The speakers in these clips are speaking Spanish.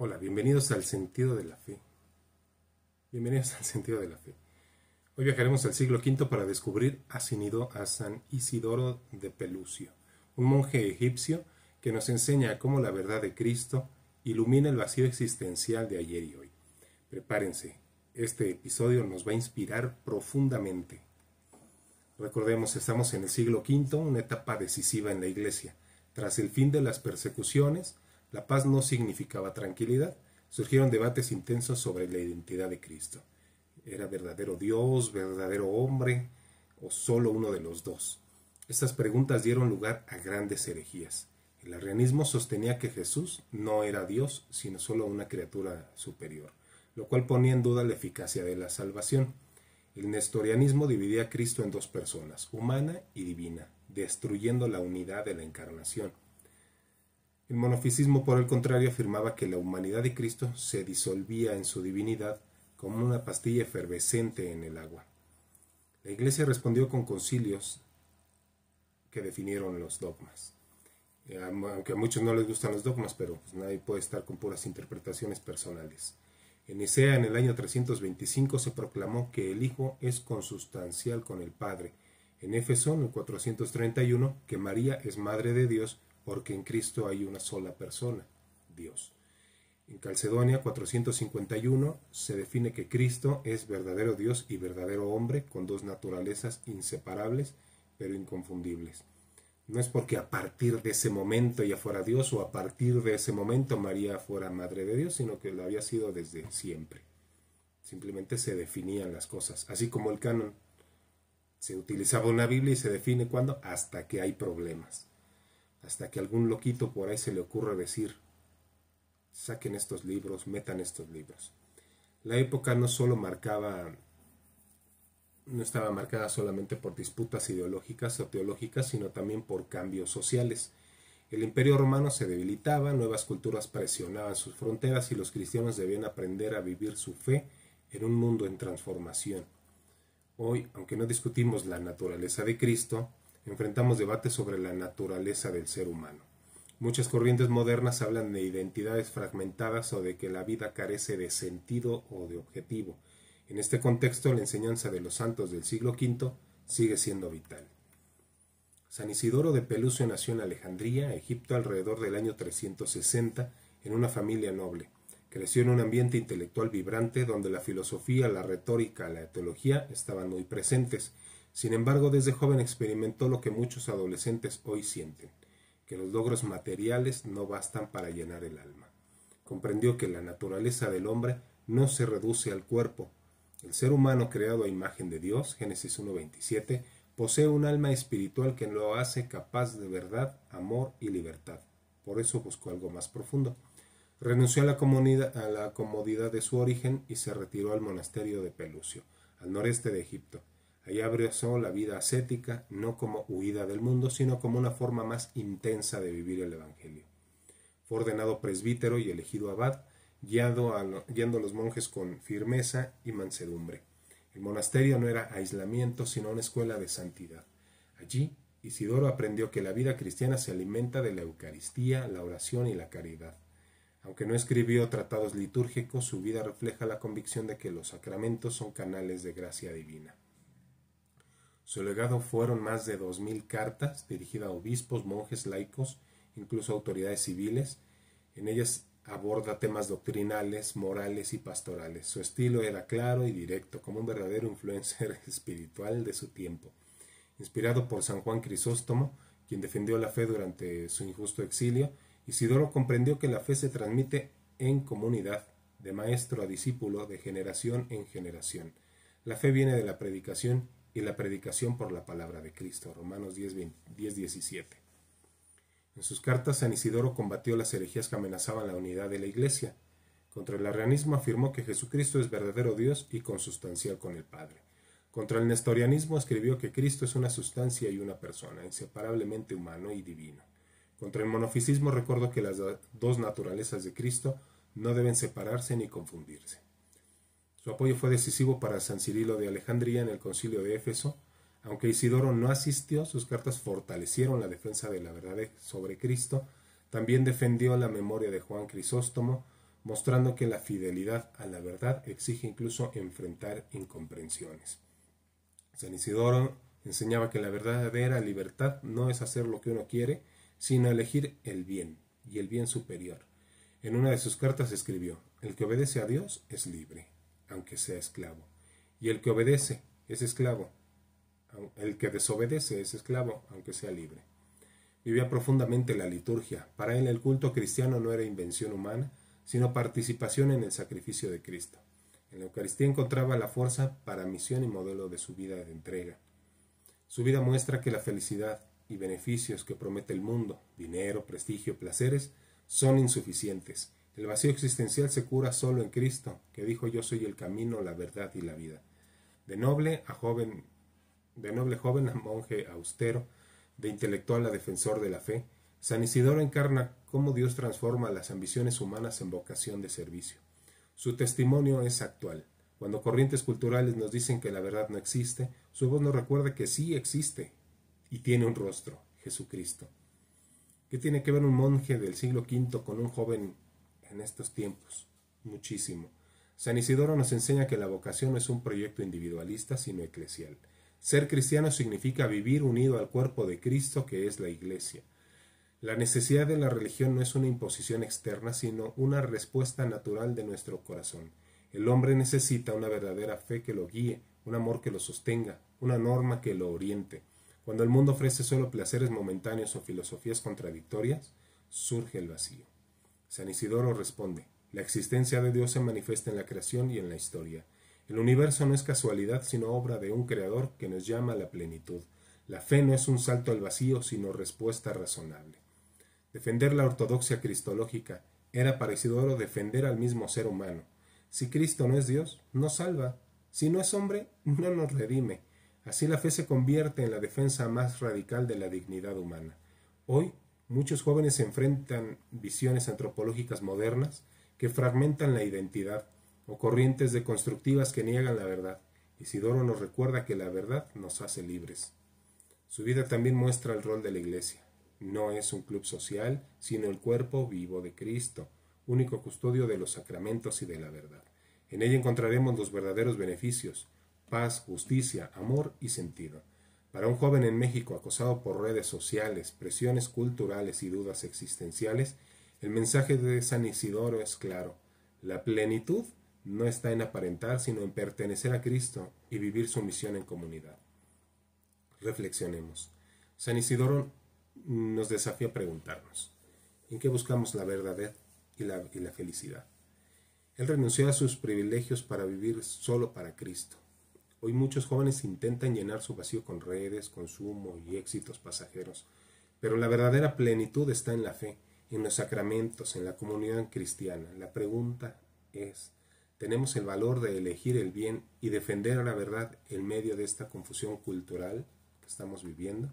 Hola, bienvenidos al sentido de la fe. Bienvenidos al sentido de la fe. Hoy viajaremos al siglo V para descubrir a San Isidoro de Pelucio, un monje egipcio que nos enseña cómo la verdad de Cristo ilumina el vacío existencial de ayer y hoy. Prepárense, este episodio nos va a inspirar profundamente. Recordemos, estamos en el siglo V, una etapa decisiva en la Iglesia. Tras el fin de las persecuciones, la paz no significaba tranquilidad. Surgieron debates intensos sobre la identidad de Cristo. ¿Era verdadero Dios, verdadero hombre o solo uno de los dos? Estas preguntas dieron lugar a grandes herejías. El arrianismo sostenía que Jesús no era Dios, sino solo una criatura superior, lo cual ponía en duda la eficacia de la salvación. El nestorianismo dividía a Cristo en dos personas, humana y divina, destruyendo la unidad de la encarnación. El monofisismo, por el contrario, afirmaba que la humanidad de Cristo se disolvía en su divinidad como una pastilla efervescente en el agua. La Iglesia respondió con concilios que definieron los dogmas. Aunque a muchos no les gustan los dogmas, pero pues nadie puede estar con puras interpretaciones personales. En Nicea, en el año 325, se proclamó que el Hijo es consustancial con el Padre. En Éfeso, en el 431, que María es Madre de Dios, porque en Cristo hay una sola persona, Dios. En Calcedonia 451 se define que Cristo es verdadero Dios y verdadero hombre, con dos naturalezas inseparables pero inconfundibles. No es porque a partir de ese momento ella fuera Dios o a partir de ese momento María fuera Madre de Dios, sino que lo había sido desde siempre. Simplemente se definían las cosas, así como el canon. Se utilizaba una Biblia y se define cuándo, hasta que hay problemas. Hasta que algún loquito por ahí se le ocurra decir, saquen estos libros, metan estos libros. La época no estaba marcada solamente por disputas ideológicas o teológicas, sino también por cambios sociales. El Imperio Romano se debilitaba, nuevas culturas presionaban sus fronteras y los cristianos debían aprender a vivir su fe en un mundo en transformación. Hoy, aunque no discutimos la naturaleza de Cristo, enfrentamos debates sobre la naturaleza del ser humano. Muchas corrientes modernas hablan de identidades fragmentadas o de que la vida carece de sentido o de objetivo. En este contexto, la enseñanza de los santos del siglo V sigue siendo vital. San Isidoro de Pelucio nació en Alejandría, Egipto, alrededor del año 360, en una familia noble. Creció en un ambiente intelectual vibrante donde la filosofía, la retórica, la teología estaban muy presentes. Sin embargo, desde joven experimentó lo que muchos adolescentes hoy sienten, que los logros materiales no bastan para llenar el alma. Comprendió que la naturaleza del hombre no se reduce al cuerpo. El ser humano creado a imagen de Dios, Génesis 1:27, posee un alma espiritual que lo hace capaz de verdad, amor y libertad. Por eso buscó algo más profundo. Renunció a la comodidad de su origen y se retiró al monasterio de Pelucio, al noreste de Egipto. Allí abrazó la vida ascética, no como huida del mundo, sino como una forma más intensa de vivir el Evangelio. Fue ordenado presbítero y elegido abad, guiando a los monjes con firmeza y mansedumbre. El monasterio no era aislamiento, sino una escuela de santidad. Allí, Isidoro aprendió que la vida cristiana se alimenta de la Eucaristía, la oración y la caridad. Aunque no escribió tratados litúrgicos, su vida refleja la convicción de que los sacramentos son canales de gracia divina. Su legado fueron más de 2000 cartas dirigidas a obispos, monjes, laicos, incluso autoridades civiles. En ellas aborda temas doctrinales, morales y pastorales. Su estilo era claro y directo, como un verdadero influencer espiritual de su tiempo. Inspirado por San Juan Crisóstomo, quien defendió la fe durante su injusto exilio, Isidoro comprendió que la fe se transmite en comunidad, de maestro a discípulo, de generación en generación. La fe viene de la predicación y la predicación por la palabra de Cristo. Romanos 10:17. En sus cartas, San Isidoro combatió las herejías que amenazaban la unidad de la Iglesia. Contra el arrianismo afirmó que Jesucristo es verdadero Dios y consustancial con el Padre. Contra el nestorianismo escribió que Cristo es una sustancia y una persona, inseparablemente humano y divino. Contra el monofisismo recordó que las dos naturalezas de Cristo no deben separarse ni confundirse. Su apoyo fue decisivo para San Cirilo de Alejandría en el Concilio de Éfeso. Aunque Isidoro no asistió, sus cartas fortalecieron la defensa de la verdad sobre Cristo. También defendió la memoria de Juan Crisóstomo, mostrando que la fidelidad a la verdad exige incluso enfrentar incomprensiones. San Isidoro enseñaba que la verdadera libertad no es hacer lo que uno quiere, sino elegir el bien, y el bien superior. En una de sus cartas escribió: el que obedece a Dios es libre, aunque sea esclavo, y el que obedece es esclavo, el que desobedece es esclavo, aunque sea libre. Vivía profundamente la liturgia. Para él el culto cristiano no era invención humana, sino participación en el sacrificio de Cristo. En la Eucaristía encontraba la fuerza para misión y modelo de su vida de entrega. Su vida muestra que la felicidad y beneficios que promete el mundo, dinero, prestigio, placeres, son insuficientes. El vacío existencial se cura solo en Cristo, que dijo: yo soy el camino, la verdad y la vida. De noble joven a monje austero, de intelectual a defensor de la fe, San Isidoro encarna cómo Dios transforma las ambiciones humanas en vocación de servicio. Su testimonio es actual. Cuando corrientes culturales nos dicen que la verdad no existe, su voz nos recuerda que sí existe y tiene un rostro: Jesucristo. ¿Qué tiene que ver un monje del siglo V con un joven en estos tiempos? Muchísimo. San Isidoro nos enseña que la vocación no es un proyecto individualista, sino eclesial. Ser cristiano significa vivir unido al cuerpo de Cristo, que es la Iglesia. La necesidad de la religión no es una imposición externa, sino una respuesta natural de nuestro corazón. El hombre necesita una verdadera fe que lo guíe, un amor que lo sostenga, una norma que lo oriente. Cuando el mundo ofrece solo placeres momentáneos o filosofías contradictorias, surge el vacío. San Isidoro responde: la existencia de Dios se manifiesta en la creación y en la historia. El universo no es casualidad, sino obra de un creador que nos llama a la plenitud. La fe no es un salto al vacío, sino respuesta razonable. Defender la ortodoxia cristológica era para Isidoro defender al mismo ser humano. Si Cristo no es Dios, no salva. Si no es hombre, no nos redime. Así la fe se convierte en la defensa más radical de la dignidad humana. Hoy, muchos jóvenes enfrentan visiones antropológicas modernas que fragmentan la identidad, o corrientes deconstructivas que niegan la verdad. Isidoro nos recuerda que la verdad nos hace libres. Su vida también muestra el rol de la Iglesia. No es un club social, sino el cuerpo vivo de Cristo, único custodio de los sacramentos y de la verdad. En ella encontraremos los verdaderos beneficios: paz, justicia, amor y sentido. Para un joven en México acosado por redes sociales, presiones culturales y dudas existenciales, el mensaje de San Isidoro es claro: la plenitud no está en aparentar, sino en pertenecer a Cristo y vivir su misión en comunidad. Reflexionemos. San Isidoro nos desafía a preguntarnos: ¿en qué buscamos la verdad y la felicidad? Él renunció a sus privilegios para vivir solo para Cristo. Hoy muchos jóvenes intentan llenar su vacío con redes, consumo y éxitos pasajeros, pero la verdadera plenitud está en la fe, en los sacramentos, en la comunidad cristiana. La pregunta es: ¿tenemos el valor de elegir el bien y defender la verdad en medio de esta confusión cultural que estamos viviendo?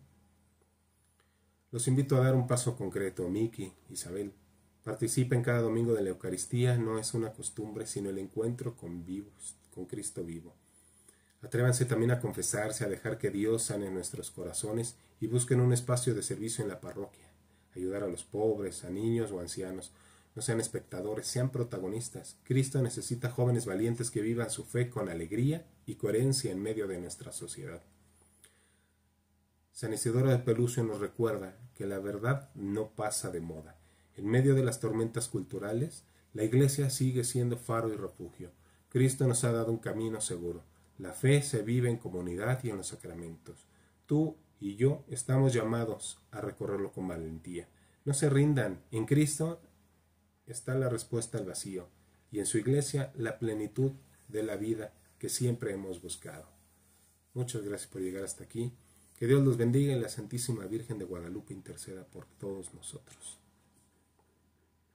Los invito a dar un paso concreto. Miki, Isabel, participen cada domingo de la Eucaristía. No es una costumbre, sino el encuentro con Cristo vivo. Atrévanse también a confesarse, a dejar que Dios sane nuestros corazones y busquen un espacio de servicio en la parroquia. Ayudar a los pobres, a niños o ancianos. No sean espectadores, sean protagonistas. Cristo necesita jóvenes valientes que vivan su fe con alegría y coherencia en medio de nuestra sociedad. San Isidoro de Pelusión nos recuerda que la verdad no pasa de moda. En medio de las tormentas culturales, la Iglesia sigue siendo faro y refugio. Cristo nos ha dado un camino seguro. La fe se vive en comunidad y en los sacramentos. Tú y yo estamos llamados a recorrerlo con valentía. No se rindan. En Cristo está la respuesta al vacío y en su Iglesia la plenitud de la vida que siempre hemos buscado. Muchas gracias por llegar hasta aquí. Que Dios los bendiga y la Santísima Virgen de Guadalupe interceda por todos nosotros.